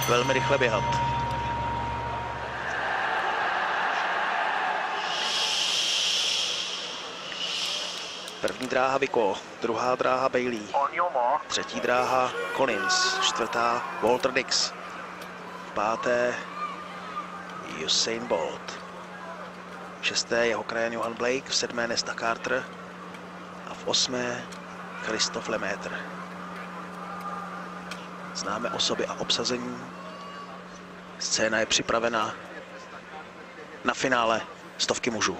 velmi rychle běhat. První dráha Vico, druhá dráha Bailey, třetí dráha Collins, čtvrtá Walter Dix, páté Usain Bolt, šesté jeho krajan Johan Blake, v sedmé Nesta Carter a v osmé Christophe Lemaitre. Známe osoby a obsazení. Scéna je připravena na finále stovky mužů.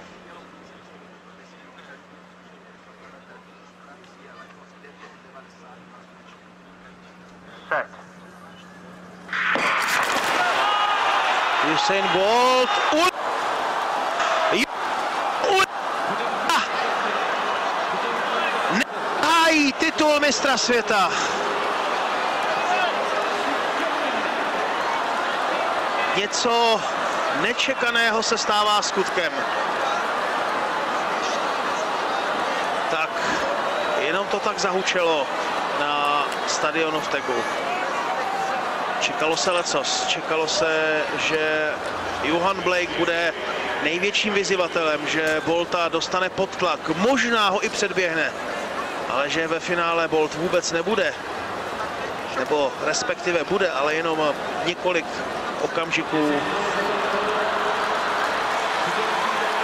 Usain Bolt nehájí titul mistra světa. Něco nečekaného se stává skutkem. Tak jenom to tak zahučelo na stadionu v Tegu. Čekalo se lecos, čekalo se, že Johan Blake bude největším vyzývatelem, že Bolta dostane pod tlak, možná ho i předběhne, ale že ve finále Bolt vůbec nebude, nebo respektive bude, ale jenom několik okamžiků.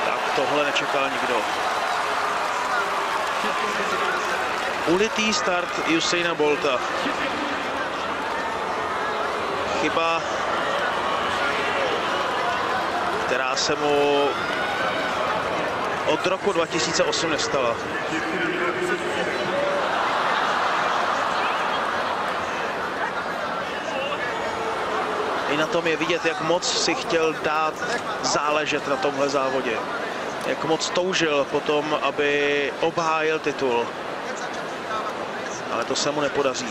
Tak tohle nečekal nikdo. Ulitý start Usaina Bolta. Chyba, která se mu od roku 2008 nestala. I na tom je vidět, jak moc si chtěl dát záležet na tomhle závodě. Jak moc toužil potom, aby obhájil titul. Ale to se mu nepodaří.